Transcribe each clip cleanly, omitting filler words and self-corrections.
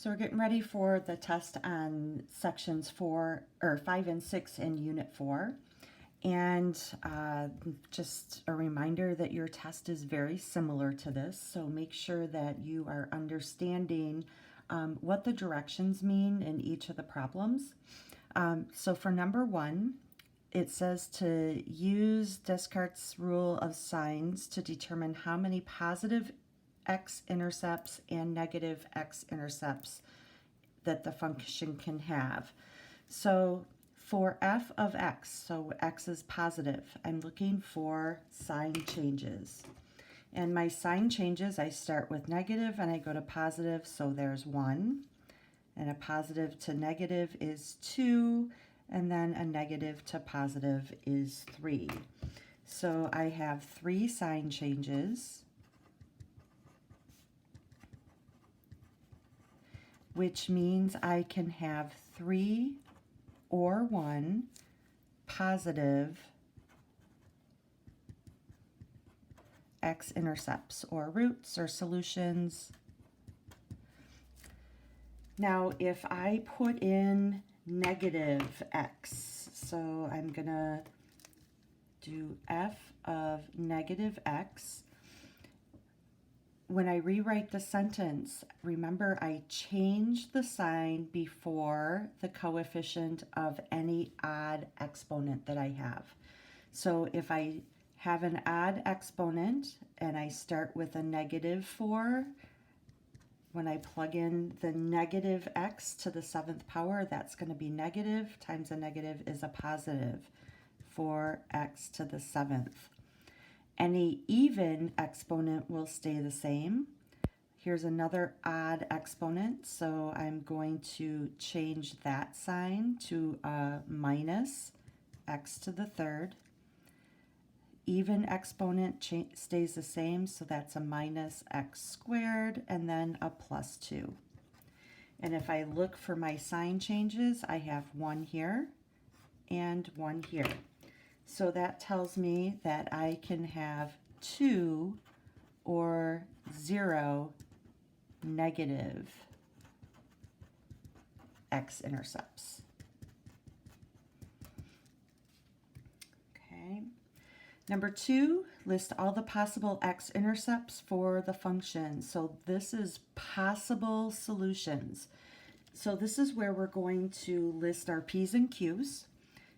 So we're getting ready for the test on sections 5 and 6 in Unit 4. And just a reminder that your test is very similar to this, so make sure that you are understanding what the directions mean in each of the problems. So for number 1, it says to use Descartes' rule of signs to determine how many positive x-intercepts and negative x-intercepts that the function can have. So for f of x, so x is positive, I'm looking for sign changes. And my sign changes, I start with negative and I go to positive, so there's 1. And a positive to negative is 2, and then a negative to positive is 3. So I have 3 sign changes, which means I can have 3 or 1 positive x-intercepts or roots or solutions. Now if I put in negative x, so I'm gonna do f of negative x. When I rewrite the sentence, remember I change the sign before the coefficient of any odd exponent that I have. So if I have an odd exponent and I start with a -4, when I plug in the negative x to the 7th power, that's going to be negative times a negative is a positive, 4x to the 7th. Any even exponent will stay the same. Here's another odd exponent, so I'm going to change that sign to a minus x to the 3rd. Even exponent stays the same, so that's a minus x squared, and then a plus 2. And if I look for my sign changes, I have 1 here and 1 here. So that tells me that I can have 2 or 0 negative x-intercepts. Okay. Number 2, list all the possible x-intercepts for the function. So this is possible solutions. So this is where we're going to list our p's and q's.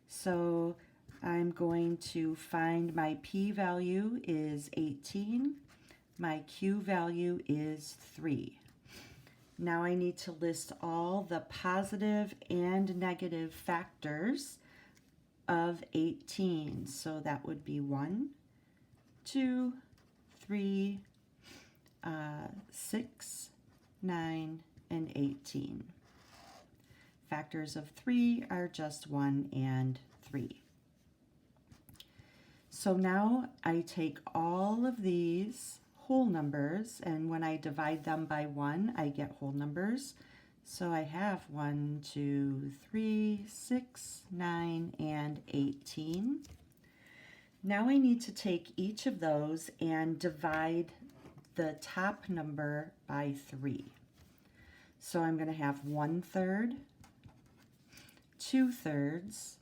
So I'm going to find my p value is 18, my q value is 3. Now I need to list all the positive and negative factors of 18. So that would be 1, 2, 3, 6, 9, and 18. Factors of 3 are just 1 and 3. So now I take all of these whole numbers, and when I divide them by 1, I get whole numbers. So I have 1, 2, 3, 6, 9, and 18. Now I need to take each of those and divide the top number by 3. So I'm going to have 1/3, 2/3,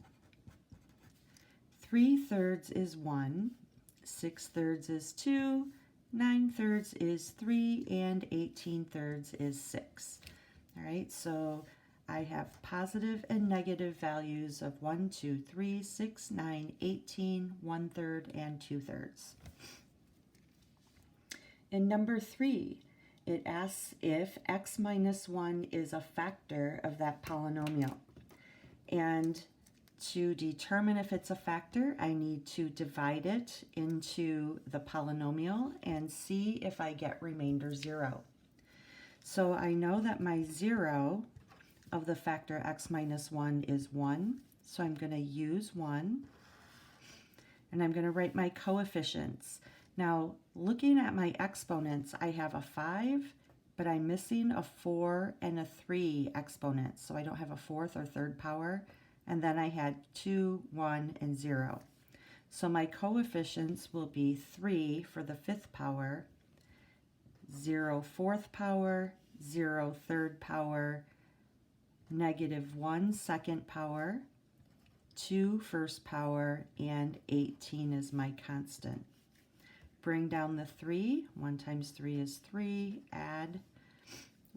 3/3 is 1, 6/3 is 2, 9/3 is 3, and 18/3 is 6. All right, so I have positive and negative values of 1, 2, 3, 6, 9, 18, 1/3, and 2/3. In number 3, it asks if x minus 1 is a factor of that polynomial. And to determine if it's a factor, I need to divide it into the polynomial and see if I get remainder 0. So I know that my 0 of the factor x minus 1 is 1, so I'm going to use 1, and I'm going to write my coefficients. Now, looking at my exponents, I have a 5, but I'm missing a 4 and a 3 exponent, so I don't have a 4th or 3rd power, and then I had 2, 1, and 0. So my coefficients will be 3 for the 5th power, 0 4th power, 0 third power, -1 second power, 2 first power, and 18 is my constant. Bring down the 3. 1 times 3 is 3. Add.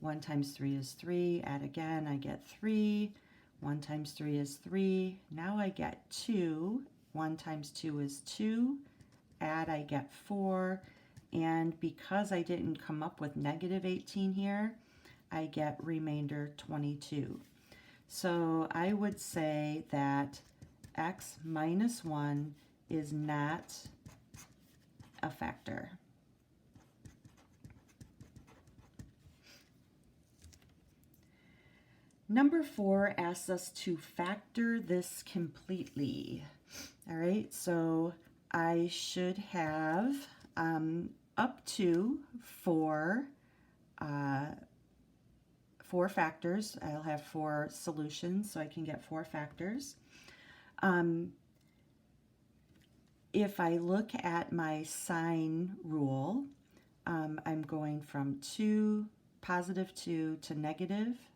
1 times 3 is 3. Add again. I get 3. 1 times 3 is 3. Now I get 2. 1 times 2 is 2. Add, I get 4. And because I didn't come up with -18 here, I get remainder 22. So I would say that x minus 1 is not a factor. Number 4 asks us to factor this completely. All right, so I should have up to 4 factors. I'll have 4 solutions, so I can get 4 factors. If I look at my sign rule, I'm going from positive 2 to negative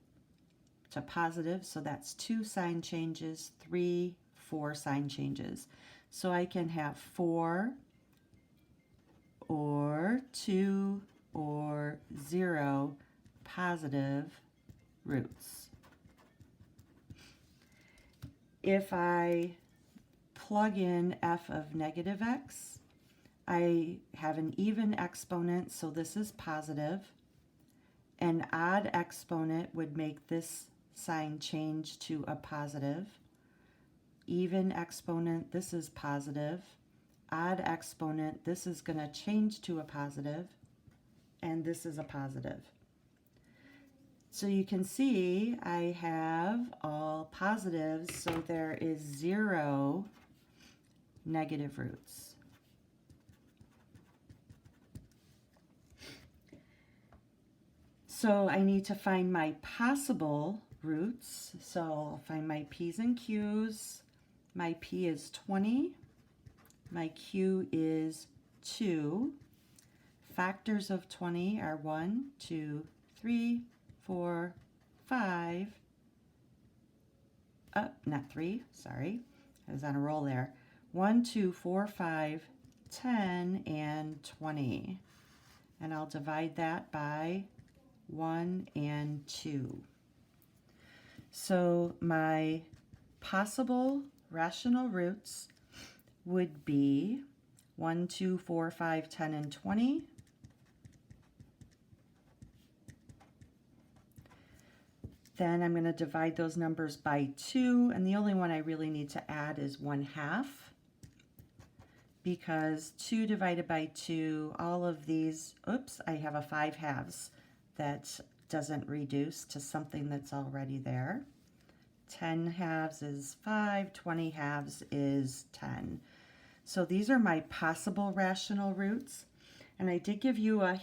to positive, so that's 2 sign changes, 3, 4 sign changes. So I can have 4 or 2 or 0 positive roots. If I plug in f of -x, I have an even exponent, so this is positive. An odd exponent would make this sign change to a positive. Even exponent, this is positive. Odd exponent, this is going to change to a positive, and this is a positive. So you can see I have all positives, so there is 0 negative roots. So I need to find my possible roots. So I'll find my p's and q's. My p is 20. My q is 2. Factors of 20 are 1, 2, 3, 4, 5. Not 3, sorry. I was on a roll there. 1, 2, 4, 5, 10, and 20. And I'll divide that by 1 and 2. So my possible rational roots would be 1, 2, 4, 5, 10, and 20. Then I'm going to divide those numbers by 2, and the only one I really need to add is 1/2, because 2 divided by 2, all of these, oops, I have a 5/2 that doesn't reduce to something that's already there. 10/2 is 5, 20/2 is 10. So these are my possible rational roots, and I did give you a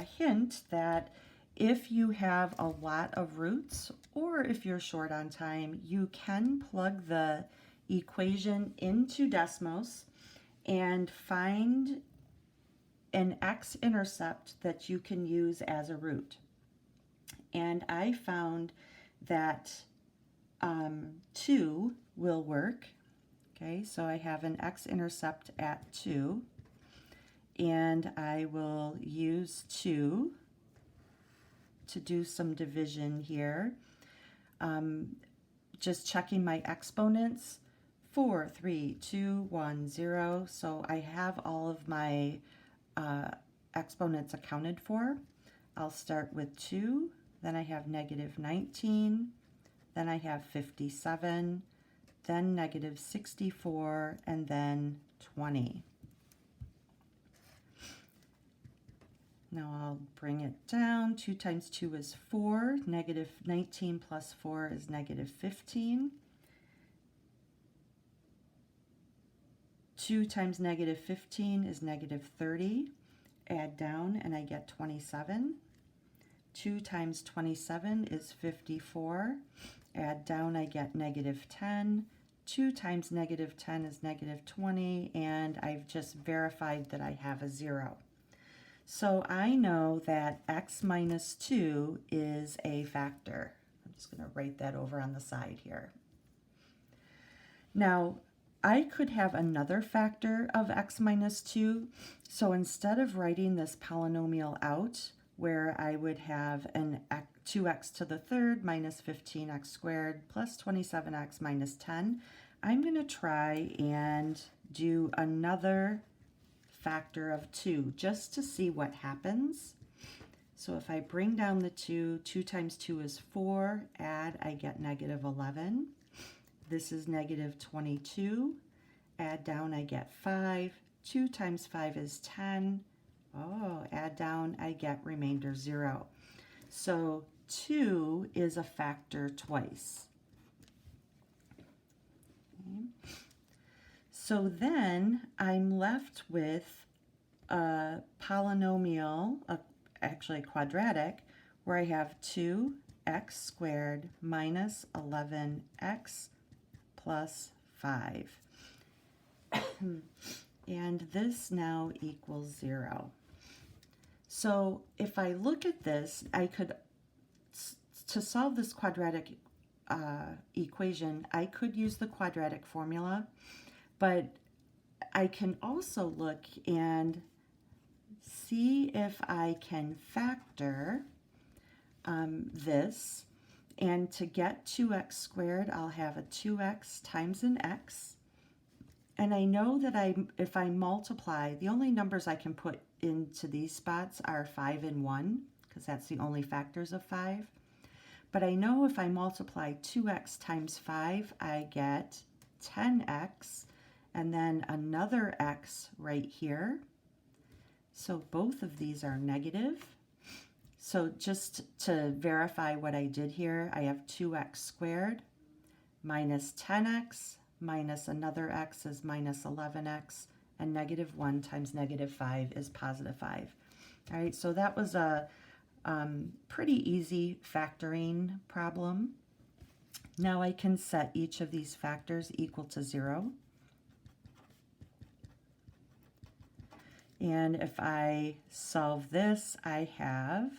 hint that if you have a lot of roots, or if you're short on time, you can plug the equation into Desmos and find an x-intercept that you can use as a root. And I found that 2 will work. Okay, so I have an x-intercept at 2, and I will use 2 to do some division here. Just checking my exponents, 4, 3, 2, 1, 0. So I have all of my exponents accounted for. I'll start with 2, then I have -19, then I have 57, then -64, and then 20. Now I'll bring it down. 2 times 2 is 4. -19 plus 4 is -15. 2 times -15 is -30. Add down and I get 27. 2 times 27 is 54. Add down, I get -10. 2 times -10 is -20, and I've just verified that I have a 0. So I know that x minus 2 is a factor. I'm just going to write that over on the side here. Now, I could have another factor of x minus 2. So instead of writing this polynomial out, where I would have an 2x to the third minus 15x squared plus 27x minus 10, I'm going to try and do another factor of 2 just to see what happens. So if I bring down the 2, 2 times 2 is 4, add, I get negative 11. This is negative 22. Add down, I get 5. 2 times 5 is 10. Oh, add down, I get remainder 0. So 2 is a factor twice. Okay. So then I'm left with a polynomial, actually a quadratic, where I have 2x squared minus 11x plus 5. And this now equals 0. So if I look at this, I could, to solve this quadratic equation, I could use the quadratic formula, but I can also look and see if I can factor this. And to get 2x squared, I'll have a 2x times an x. And I know that if I multiply, the only numbers I can put into these spots are 5 and 1, because that's the only factors of 5. But I know if I multiply 2x times 5, I get 10x, and then another x right here. So both of these are negative. So just to verify what I did here, I have 2x squared minus 10x minus another x is minus 11x, and negative 1 times negative 5 is positive 5. All right, so that was a pretty easy factoring problem. Now I can set each of these factors equal to 0. And if I solve this, I have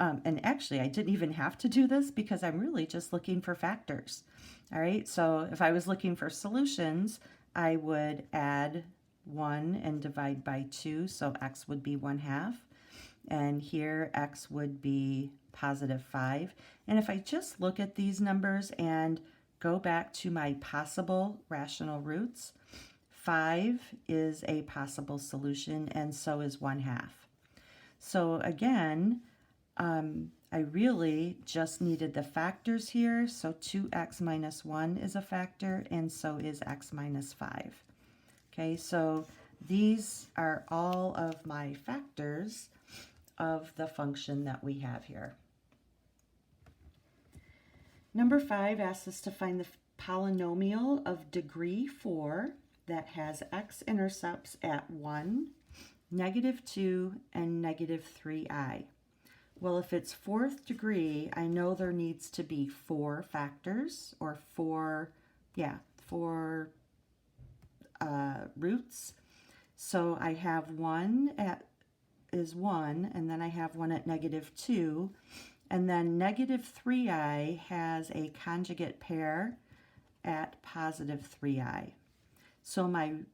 and actually, I didn't even have to do this because I'm really just looking for factors. All right, so if I was looking for solutions, I would add 1 and divide by 2, so x would be 1/2. And here, x would be positive 5. And if I just look at these numbers and go back to my possible rational roots, 5 is a possible solution, and so is 1/2. So again, I really just needed the factors here. So 2x minus 1 is a factor, and so is x minus 5. Okay, so these are all of my factors of the function that we have here. Number 5 asks us to find the polynomial of degree 4 that has x-intercepts at 1, -2, and -3i. Well, if it's 4th degree, I know there needs to be 4 factors, or 4 roots. So I have 1 is 1, and then I have 1 at -2, and then -3i has a conjugate pair at positive 3i. So my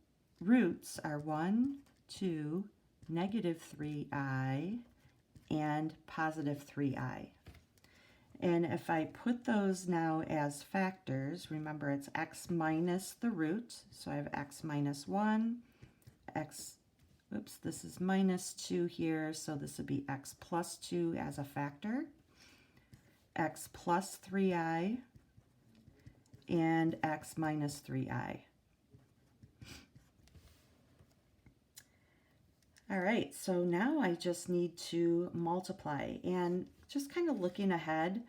roots are 1, 2, -3i, and positive 3i. And if I put those now as factors, remember it's x minus the root, so I have x minus 1, this is minus 2 here, so this would be x plus 2 as a factor, x plus 3i, and x minus 3i. All right, so now I just need to multiply, and just kind of looking ahead,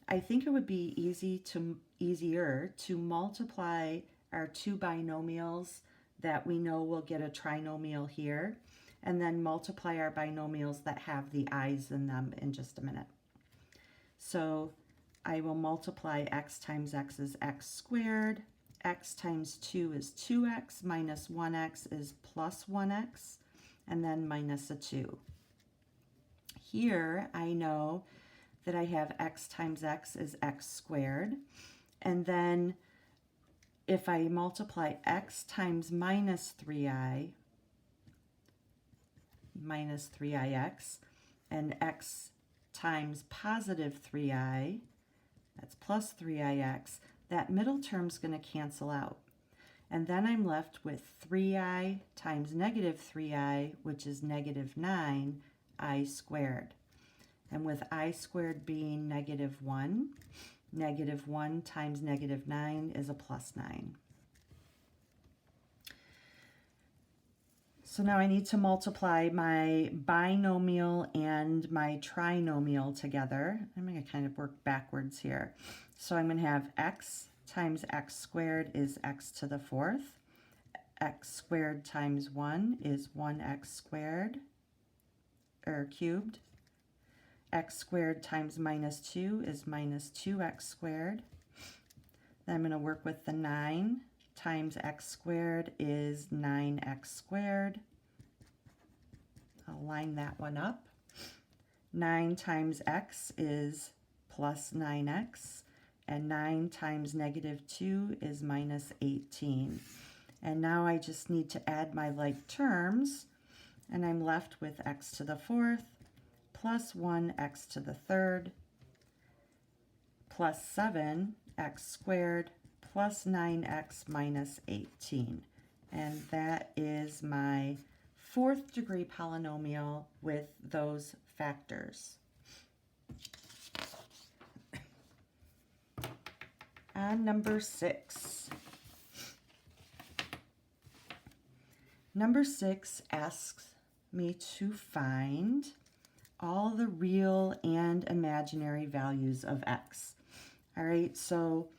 I think it would be easier to multiply our 2 binomials that we know will get a trinomial here, and then multiply our binomials that have the i's in them in just a minute. So I will multiply x times x is x squared, x times 2 is 2x, minus 1x is plus 1x, and then minus a 2. Here I know that I have x times x is x squared, and then if I multiply x times minus 3i, minus 3ix, and x times positive 3i, that's plus 3ix, that middle term's going to cancel out. And then I'm left with 3i times negative 3i, which is negative 9i squared. And with I squared being negative 1 times negative 9 is a plus 9. So now I need to multiply my binomial and my trinomial together. I'm going to kind of work backwards here. So I'm going to have x times x squared is x to the 4th. X squared times 1 is 1x squared, or cubed. X squared times minus 2 is minus 2x squared. Then I'm going to work with the 9 times x squared is 9x squared. I'll line that one up. 9 times x is plus 9x, and 9 times negative 2 is minus 18. And now I just need to add my like terms, and I'm left with x to the 4th plus 1x to the 3rd plus 7x squared plus 9x minus 18. And that is my 4th degree polynomial with those factors. And number 6. Number 6 asks me to find all the real and imaginary values of x. All right, so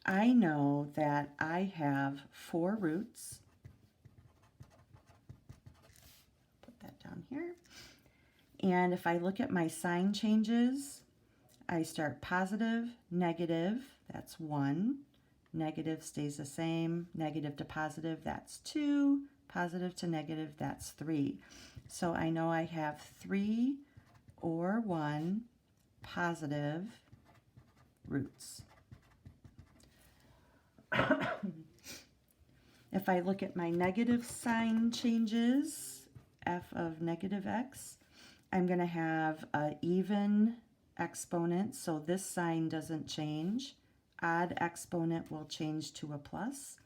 I know that I have 4 roots. Put that down here. And if I look at my sign changes, I start positive, negative, that's 1. Negative stays the same. Negative to positive, that's 2. Positive to negative, that's 3. So I know I have 3 or 1 positive roots. If I look at my negative sign changes, f of negative x, I'm going to have an even exponent, so this sign doesn't change. Odd exponent will change to a plus.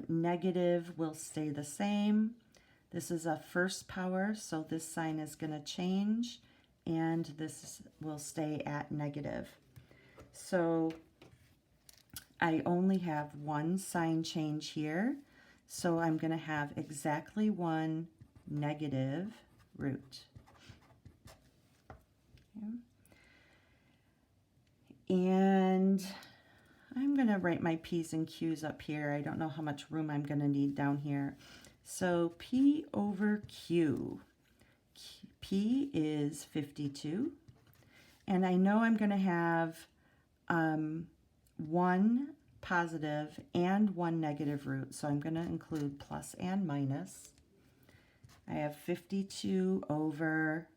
Negative will stay the same. This is a first power, so this sign is going to change, and this will stay at negative. So I only have one sign change here, so I'm going to have exactly one negative root. Okay. And I'm going to write my P's and Q's up here. I don't know how much room I'm going to need down here. So P over Q. P is 52. And I know I'm going to have one positive and one negative root. So I'm going to include plus and minus. I have 52 over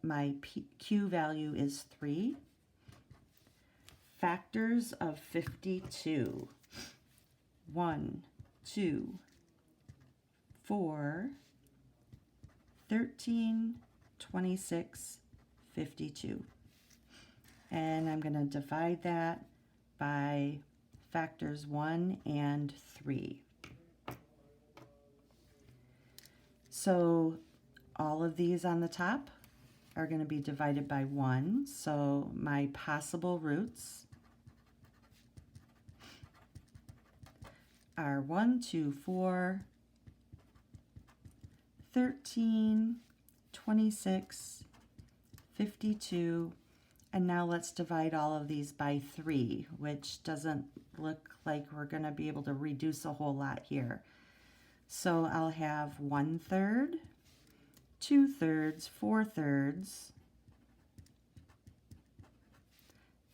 my Q value is 3. Factors of 52. 1, 2, 4, 13, 26, 52. And I'm going to divide that by factors 1 and 3. So all of these on the top are going to be divided by 1. So my possible roots are 1, 2, 4, 13, 26, 52, and now let's divide all of these by 3, which doesn't look like we're going to be able to reduce a whole lot here. So I'll have 1/3, 2/3, 4/3,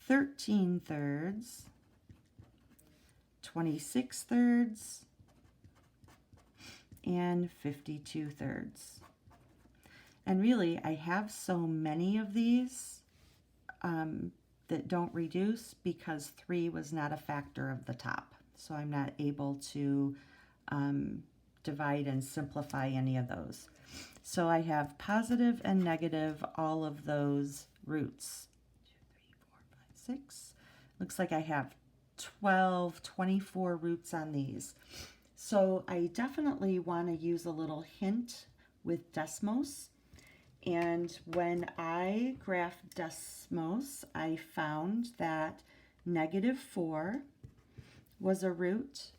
13/3, 26 thirds, and 52 thirds. And really, I have so many of these that don't reduce because 3 was not a factor of the top. So I'm not able to divide and simplify any of those. So I have positive and negative, all of those roots. 2, 3, 4, 5, 6. Looks like I have 12, 24 roots on these. So I definitely want to use a little hint with Desmos. And when I graphed Desmos, I found that -4 was a root,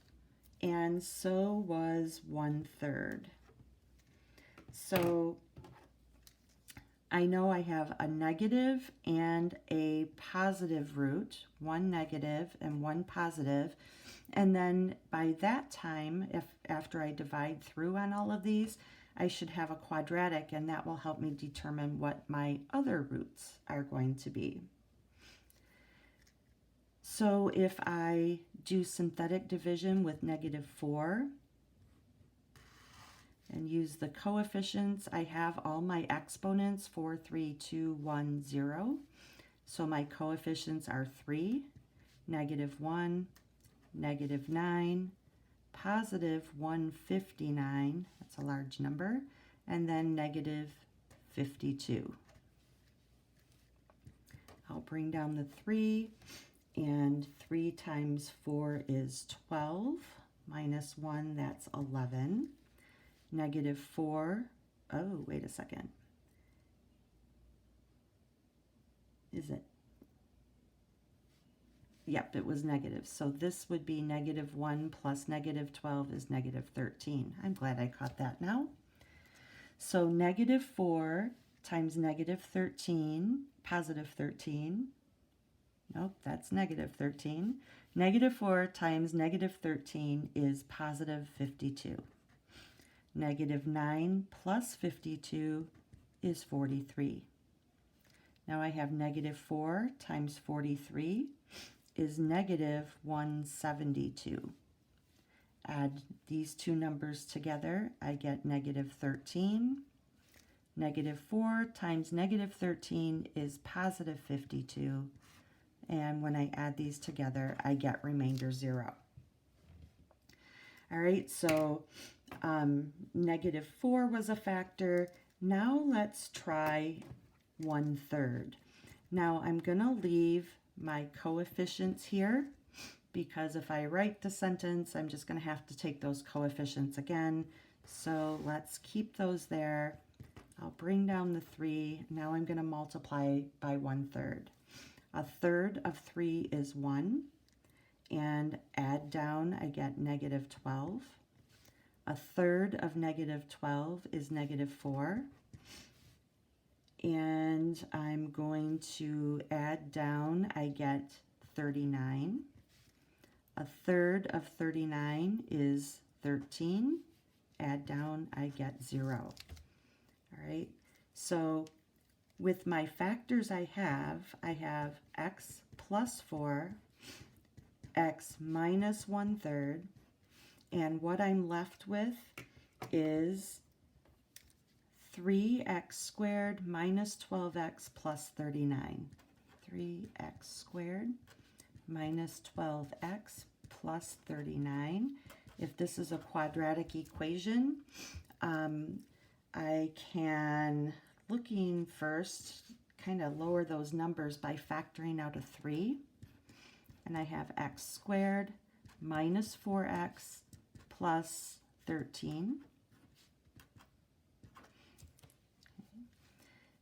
and so was 1/3. So I know I have a negative and a positive root, one negative and one positive. And then by that time, after I divide through on all of these, I should have a quadratic, and that will help me determine what my other roots are going to be. So if I do synthetic division with -4 and use the coefficients, I have all my exponents 4, 3, 2, 1, 0. So my coefficients are 3, -1, -9, positive 159, that's a large number, and then -52. I'll bring down the 3, and 3 times 4 is 12, minus 1, that's 11. -4, oh, wait a second. Is it? Yep, it was negative. So this would be -1 plus -12 is -13. I'm glad I caught that now. So -4 times -13, positive 13. Nope, that's -13. -4 times -13 is positive 52. -9 plus 52 is 43. Now I have -4 times 43 is -172. Add these two numbers together, I get -13. -4 times -13 is positive 52. And when I add these together, I get remainder 0. All right, so -4 was a factor. Now let's try 1/3. Now I'm going to leave my coefficients here because if I write the sentence, I'm just going to have to take those coefficients again. So let's keep those there. I'll bring down the 3. Now I'm going to multiply by 1/3. 1/3 of 3 is 1. And add down, I get -12. 1/3 of -12 is -4. And I'm going to add down, I get 39. 1/3 of 39 is 13. Add down, I get 0. All right, so with my factors I have x plus 4, x minus 1/3, and what I'm left with is 3x squared minus 12x plus 39. 3x squared minus 12x plus 39. If this is a quadratic equation, I can, looking first, kind of lower those numbers by factoring out a 3. And I have x squared minus 4x plus 13.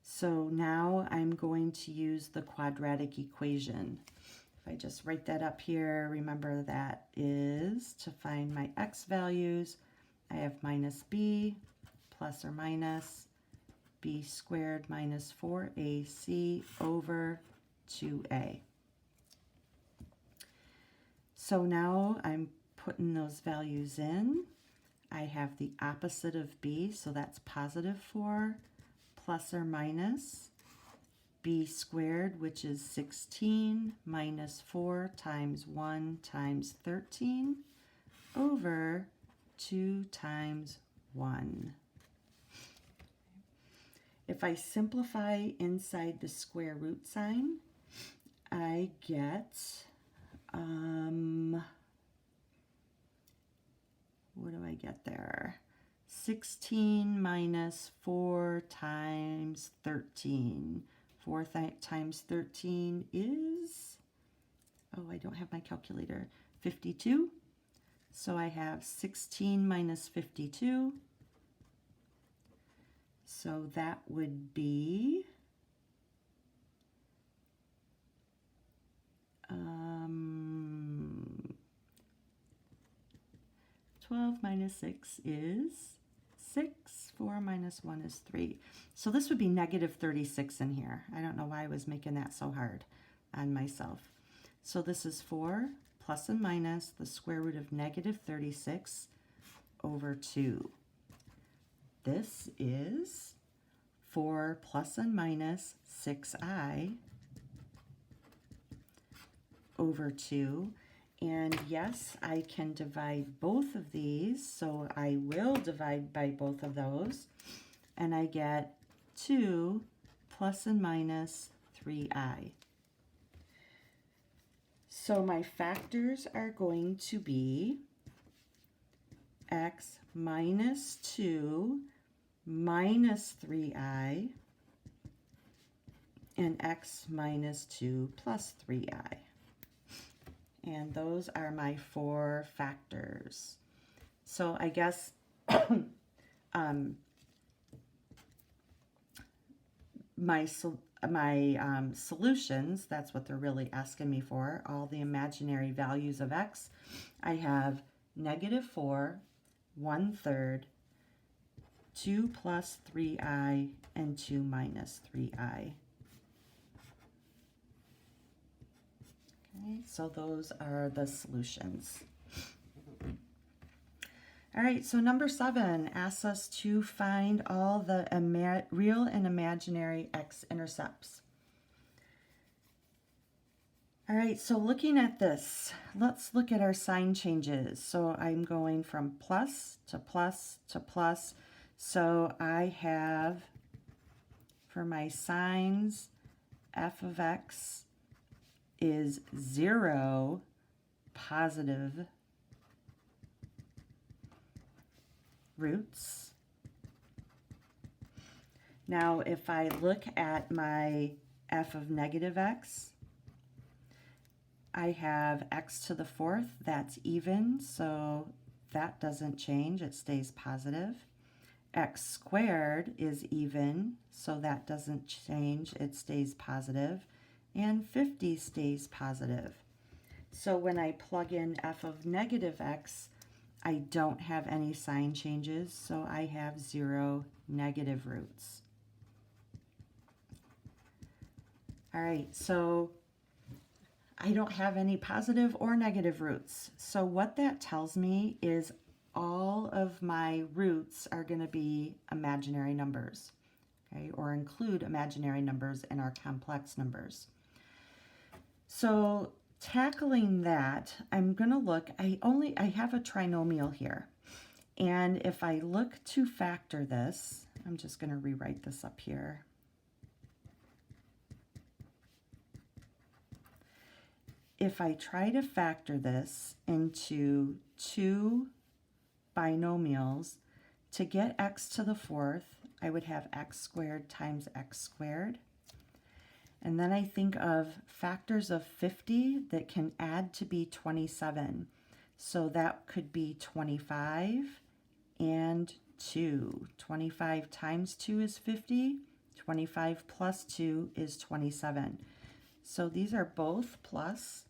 So now I'm going to use the quadratic equation. If I just write that up here, remember that is to find my x values. I have minus b plus or minus b squared minus 4ac over 2a. So now I'm putting those values in. I have the opposite of b, so that's positive 4 plus or minus b squared, which is 16 minus 4 times 1 times 13 over 2 times 1. If I simplify inside the square root sign, I get, what do I get there? 16 minus 4 times 13. 4 times 13 is, oh, I don't have my calculator, 52. So I have 16 minus 52. So that would be 12 minus 6 is 6. 4 minus 1 is 3. So this would be negative 36 in here. I don't know why I was making that so hard on myself. So this is 4 plus and minus the square root of negative 36 over 2. This is 4 plus and minus 6i over 2. And yes, I can divide both of these, so I will divide by both of those. And I get 2 plus and minus 3i. So my factors are going to be x minus 2 minus 3i and x minus 2 plus 3i. And those are my 4 factors. So I guess my solutions, that's what they're really asking me for, all the imaginary values of x, I have negative 4, 1/3, 2 plus 3i, and 2 minus 3i. Okay, so those are the solutions. All right, so number 7 asks us to find all the real and imaginary x-intercepts. All right, so looking at this, let's look at our sign changes. So I'm going from plus to plus to plus. So I have, for my signs, f of x is 0 positive roots. Now, if I look at my f of negative x, I have x to the 4th, that's even, so that doesn't change, it stays positive. X squared is even, so that doesn't change, it stays positive. And 50 stays positive. So when I plug in f of negative x, I don't have any sign changes, so I have 0 negative roots. All right, so I don't have any positive or negative roots. So what that tells me is all of my roots are going to be imaginary numbers, okay, or include imaginary numbers in our complex numbers. So tackling that, I'm going to look, I have a trinomial here. And if I look to factor this, I'm just going to rewrite this up here. If I try to factor this into 2 binomials, to get x to the 4th, I would have x squared times x squared. And then I think of factors of 50 that can add to be 27. So that could be 25 and 2. 25 times 2 is 50. 25 plus 2 is 27. So these are both plus.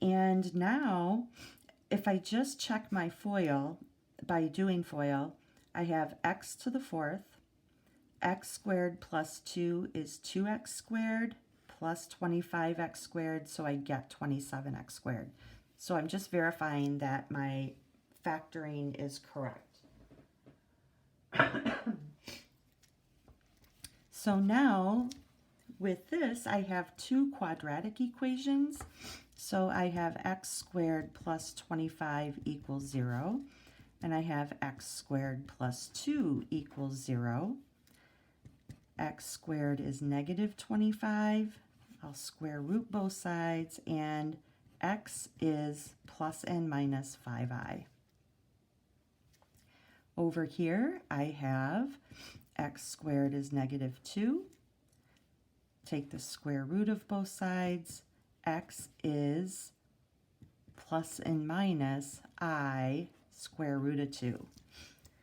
And now, if I just check my FOIL, by doing FOIL, I have x to the 4th. X squared plus 2 is 2x squared plus 25x squared, so I get 27x squared. So I'm just verifying that my factoring is correct. So now with this, I have two quadratic equations. So I have x squared plus 25 equals 0, and I have x squared plus 2 equals 0. X squared is negative 25. I'll square root both sides, and x is plus and minus 5i. Over here, I have x squared is negative 2. Take the square root of both sides. X is plus and minus I square root of 2.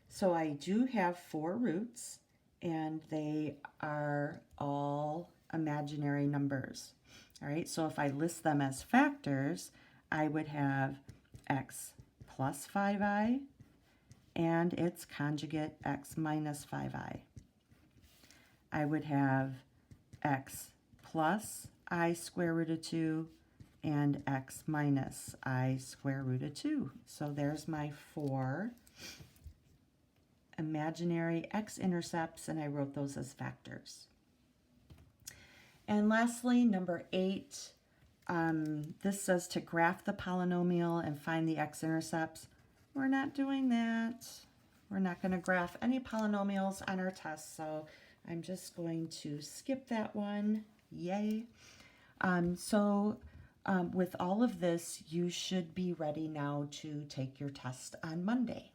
So I do have 4 roots, and they are all imaginary numbers. All right, so if I list them as factors, I would have x plus 5i and its conjugate x minus 5i. I would have x plus I square root of 2 and x minus I square root of 2. So there's my 4 imaginary x-intercepts, and I wrote those as factors. And lastly, number 8, this says to graph the polynomial and find the x-intercepts. We're not doing that. We're not going to graph any polynomials on our test, so I'm just going to skip that one. Yay. With all of this, you should be ready now to take your test on Monday.